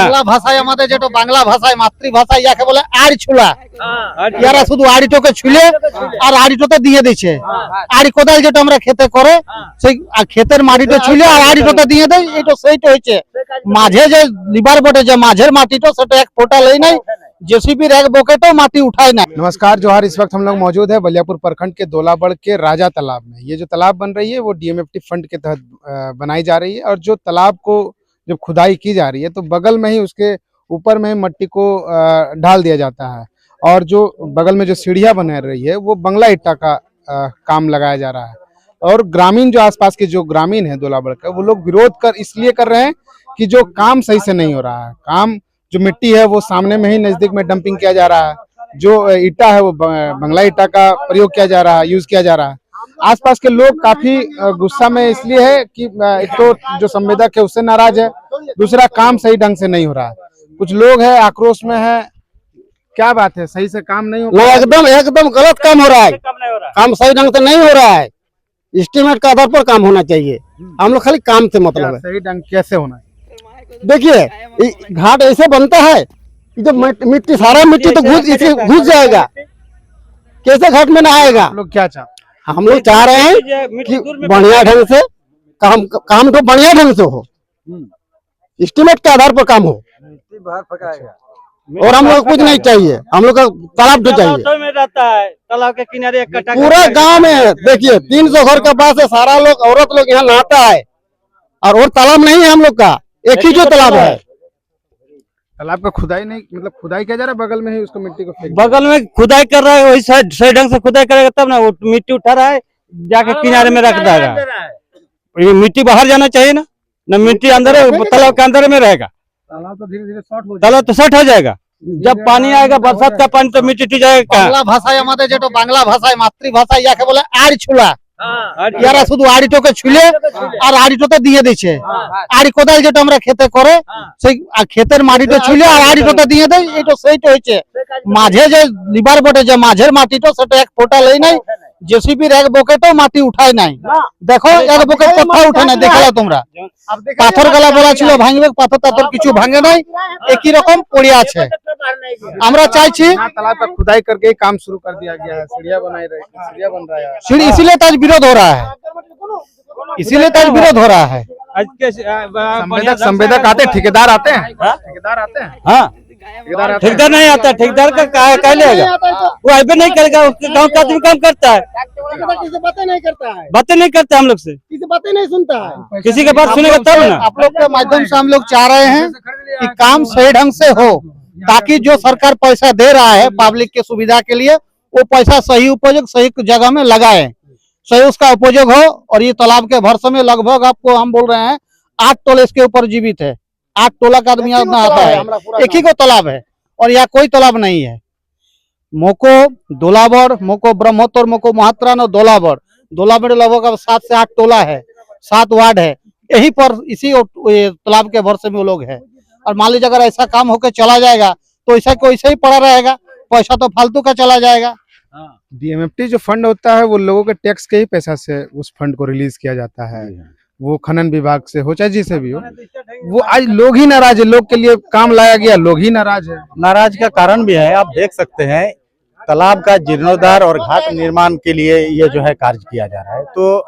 বাংলা ভাষায় আমাদের যেটা বাংলা ভাষায় মাতৃভাষায় যাকে বলে আড়ি ছুলা, ইয়ারা শুধু আড়িটোকে ছুলে আর আড়িটোতে দিয়ে দিচ্ছে। আড়ি কোদাল যেটা আমরা খেতে করে সেই ক্ষেতের মাটিটা ছুলে আর আড়িটোতে দিয়ে দেয়, এটা সেইটা হচ্ছে। মাঝে যে লিবার বটে যে মাঝের মাটিটা সেটা এক ফোঁটা লেই নাই, जेसीबी रैक बोकेटो माटी उठाए ना। नमस्कार जोहार, इस वक्त हम लोग मौजूद है बलियापुर प्रखंड के दोलाबड़ के राजा तालाब में। ये जो तालाब बन रही है वो डीएमएफटी फंड के तहत बनाई जा रही है और जो तालाब को जब खुदाई की जा रही है तो बगल में ही उसके ऊपर में मट्टी को ढाल दिया जाता है और जो बगल में जो सीढ़ियाँ बना रही है वो बंगला ईटा का काम लगाया जा रहा है। और ग्रामीण जो आसपास के जो ग्रामीण है दोलाबड़ का वो लोग विरोध कर इसलिए कर रहे हैं कि जो काम सही से नहीं हो रहा है। काम जो मिट्टी है वो सामने में ही नजदीक में डंपिंग किया जा रहा है, जो ईटा है वो बंगला ईटा का प्रयोग किया जा रहा है, यूज किया जा रहा है। आसपास के लोग काफी गुस्सा में इसलिए है कि एक तो जो संवेदक है उससे नाराज है, दूसरा काम सही ढंग से नहीं हो रहा है। कुछ लोग है आक्रोश में है। क्या बात है, सही से काम नहीं हो रहा? एकदम एकदम गलत काम हो रहा है, काम सही ढंग से नहीं हो रहा है। एस्टीमेट का आधार पर काम होना चाहिए। हम लोग खाली काम से मतलब है। सही ढंग कैसे होना है? देखिए घाट ऐसे बनता है कि जब मिट्टी सारा मिट्टी तो घुस जाएगा, कैसे घाट में ना आएगा। लोग क्या चाहते? हम लोग चाह रहे हैं कि बढ़िया ढंग से काम तो बढ़िया ढंग से हो, एस्टीमेट के आधार पर काम हो। और हम लोग कुछ नहीं चाहिए, हम लोग का तालाब तो चाहिए। में रहता है तालाब के किनारे एक कटा पूरा गांव में देखिए 300 घर के पास है, सारा लोग औरत लोग यहाँ नहाता है और तालाब नहीं है हम लोग का, एक ही जो तालाब है। तालाब का खुदाई नहीं, मतलब खुदाई किया जा रहा है, बगल में ही उसको मिट्टी को फेंक बगल में खुदाई कर रहा है, वही सही ढंग से खुदाई करेगा तब ना वो मिट्टी उठा रहा है, जाके किनारे में रख देगा। ये मिट्टी बाहर जाना चाहिए ना, न मिट्टी अंदर तालाब के अंदर में रहेगा। तालाब तो धीरे धीरे शॉर्ट हो तालाब तो शॉर्ट हो जाएगा, जब पानी आएगा बरसात का पानी तो मिट्टी टूट जाएगा। বাংলা ভাষায় আমাদের যেটা বাংলা ভাষায় মাতৃভাষায় যাকে বলে আড়ি ছুলা, ইয়ারা শুধু আড়িটোকে ছুলে আর আড়িটোতে দিয়ে দিচ্ছে। আড়ি কোদাল যেটা আমরা খেতে করে সেই ক্ষেতের মাটিটা ছুলে আর আড়িটোতে দিয়ে দেয়, এটা সেইটা হচ্ছে। মাঝে যে লিবার বটে যে মাঝের মাটিটা সেটা এক ফোঁটা লেই নাই, जेसीबी रैक बोकेटो माटी उठाए নাই। দেখো এক বকেট কোথাও উঠে নাই, দেখলা তোমরা। পাথর গলা বলা ছিল ভাঙবে, পাথর তাথর কিছু ভাঙে নাই, একই রকম পড়ে আছে। আমরা চাইছি तालाब का खुदाई करके ही काम शुरू कर दिया गया है, सीढ़ियां बनाई रही, सीढ़ियां बन रहा है। सीढ़ी इसीलिए तो आज विरोध हो रहा है, इसीलिए तो आज विरोध हो रहा है। संवेदक आते हैं, ठेकेदार आते हैं, ठेकेदार आते हैं। हाँ, ठेकेदार नहीं आता, ठेकेदार का क्या लेगा, वो अभी नहीं करेगा, उसके गाँव का आदमी काम करता है, बातें नहीं करता है, बातें नहीं करता हम लोग से, किसी बातें नहीं सुनता है। किसी के बात सुनेगा तब ना। आप लोग के माध्यम से हम लोग चाह रहे हैं कि काम सही ढंग से हो, ताकि जो सरकार पैसा दे रहा है पब्लिक के सुविधा के लिए वो पैसा सही उपयोग सही जगह में लगाए, सही उसका उपयोग हो। और ये तालाब के भरसे में लगभग आपको हम बोल रहे हैं 8 टोले इसके ऊपर जीवित है, 8 टोला का आदमी यहाँ आता है। एक ही को तालाब है और यहाँ कोई तालाब नहीं है। मोको दोलाबड़, मोको ब्रह्मोत्तर, मोको महात्रान और दोलाबड़ लगभग 7 से 8 टोला है, 7 वार्ड है। यहीं पर इसी तालाब के भरसे में वो लोग है। और मान लीजिए अगर ऐसा काम होकर चला जाएगा तो ऐसा को ऐसा ही पड़ा रहेगा, पैसा तो फालतू का चला जाएगा। डीएमएफटी जो फंड होता है वो लोगों के टैक्स के ही पैसा से उस फंड को रिलीज किया जाता है, वो खनन विभाग से हो चाहे जिसे भी हो। वो आज लोग ही नाराज है, लोग के लिए काम लाया गया, लोग ही नाराज है। नाराज का कारण भी है, आप देख सकते हैं तालाब का जीर्णोद्धार और घाट निर्माण के लिए ये जो है कार्य किया जा रहा है। तो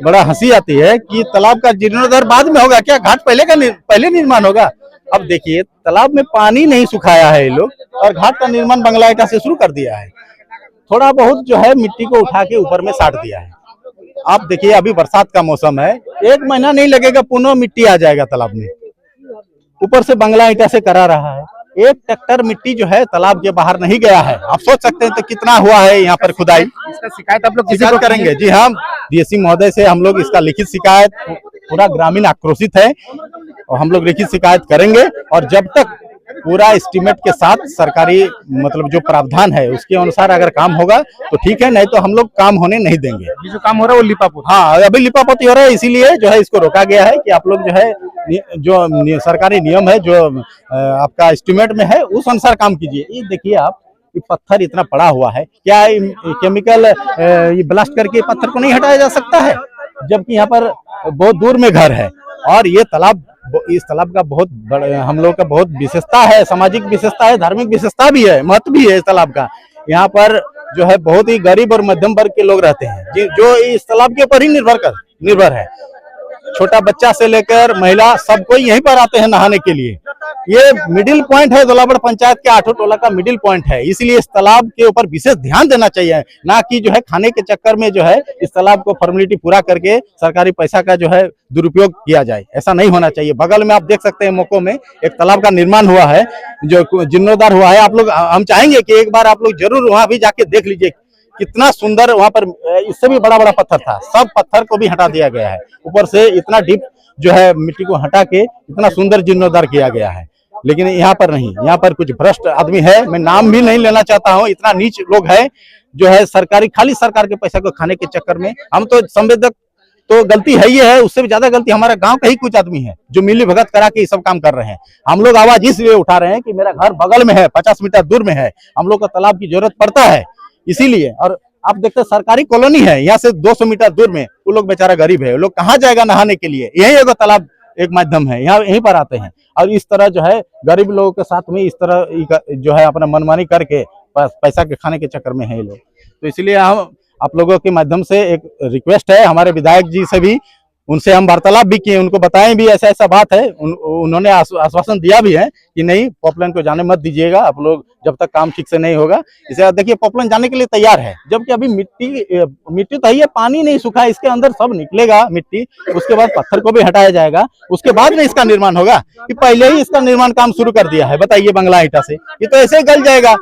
बड़ा हंसी आती है कि तालाब का जीर्णोद्धार बाद में होगा क्या, घाट पहले निर्माण होगा। अब देखिए तालाब में पानी नहीं सुखाया है ये लोग और घाट का निर्माण बंगला ईटा से शुरू कर दिया है। थोड़ा बहुत जो है मिट्टी को उठा के ऊपर में साट दिया है। आप देखिए अभी बरसात का मौसम है, 1 महीना नहीं लगेगा पुनः मिट्टी आ जाएगा तालाब में। ऊपर से बंगला ईटा से करा रहा है, 1 ट्रैक्टर मिट्टी जो है तालाब के बाहर नहीं गया है। आप सोच सकते हैं तो कितना हुआ है यहाँ पर खुदाई। इसका शिकायत आप लोग किसी शिकायत को करेंगे? जी हाँ, डीएससी महोदय से हम लोग इसका लिखित शिकायत, पूरा ग्रामीण आक्रोशित है और हम लोग लिखित शिकायत करेंगे। और जब तक पूरा एस्टीमेट के साथ सरकारी मतलब जो प्रावधान है उसके अनुसार अगर काम होगा तो ठीक है, नहीं तो हम लोग काम होने नहीं देंगे। ये जो काम हो रहा है वो लिपापोती, हाँ अभी लिपापोती हो रहा है, इसीलिए जो है इसको रोका गया है कि आप लोग जो है जो सरकारी नियम है जो आपका एस्टीमेट में है उस अनुसार काम कीजिए। ये देखिए आप, ये पत्थर इतना पड़ा हुआ है, क्या केमिकल ये ब्लास्ट करके पत्थर को नहीं हटाया जा सकता है? जबकि यहाँ पर बहुत दूर में घर है और ये तालाब इस तालाब का बहुत हम लोग का बहुत विशेषता है, सामाजिक विशेषता है, धार्मिक विशेषता भी है, महत्व भी है इस तालाब का। यहाँ पर जो है बहुत ही गरीब और मध्यम वर्ग के लोग रहते हैं जो इस तालाब के ऊपर ही निर्भर है। छोटा बच्चा से लेकर महिला सब कोई यहीं पर आते हैं नहाने के लिए। ये मिडिल पॉइंट है, दोलाबड़ पंचायत के 8 टोला का मिडिल पॉइंट है, इसलिए इस तालाब के ऊपर विशेष ध्यान देना चाहिए, ना कि जो है खाने के चक्कर में जो है इस तालाब को फॉर्मेलिटी पूरा करके सरकारी पैसा का जो है दुरुपयोग किया जाए। ऐसा नहीं होना चाहिए। बगल में आप देख सकते हैं मोको में एक तालाब का निर्माण हुआ है जो जीर्णोद्धार हुआ है। आप लोग, हम चाहेंगे कि एक बार आप लोग जरूर वहां भी जाके देख लीजिए, कितना सुंदर वहां पर इससे भी बड़ा बड़ा पत्थर था, सब पत्थर को भी हटा दिया गया है। ऊपर से इतना डीप जो है मिट्टी को हटा के इतना सुंदर जीर्णोद्धार किया गया है। लेकिन यहाँ पर नहीं, यहाँ पर कुछ भ्रष्ट आदमी है, मैं नाम भी नहीं लेना चाहता हूँ, इतना नीच लोग है जो है खाली सरकार के पैसा को खाने के चक्कर में। हम तो संवेदक, तो गलती है ही है, उससे भी ज्यादा गलती हमारा गांव का ही कुछ आदमी है जो मिली भगत करा के ये सब काम कर रहे हैं। हम लोग आवाज इसलिए उठा रहे हैं कि मेरा घर बगल में है, 50 मीटर दूर में है, हम लोग को तालाब की जरूरत पड़ता है इसीलिए। और आप देखते हैं सरकारी कॉलोनी है, यहाँ से 200 मीटर दूर में, वो लोग बेचारा गरीब है, वो लोग कहाँ जाएगा नहाने के लिए? यही एगो तालाब एक माध्यम है, यहाँ यहीं पर आते हैं। और इस तरह जो है गरीब लोगों के साथ में इस तरह जो है अपना मनमानी करके पैसा के खाने के चक्कर में है ये लोग। तो इसलिए हम आप लोगों के माध्यम से एक रिक्वेस्ट है हमारे विधायक जी से भी, उनसे हम वार्तालाप भी किए, उनको बताएं भी ऐसा ऐसा बात है। उन्होंने आश्वासन दिया भी है कि नहीं, पॉपलाइन को जाने मत दीजिएगा आप लोग जब तक काम ठीक से नहीं होगा। इसे देखिए पॉपलाइन जाने के लिए तैयार है, जबकि अभी मिट्टी तो है, पानी नहीं सूखा, इसके अंदर सब निकलेगा मिट्टी, उसके बाद पत्थर को भी हटाया जाएगा, उसके बाद में इसका निर्माण होगा। कि पहले ही इसका निर्माण काम शुरू कर दिया है, बताइए बंगला ईटा से, ये तो ऐसे ही गल जाएगा।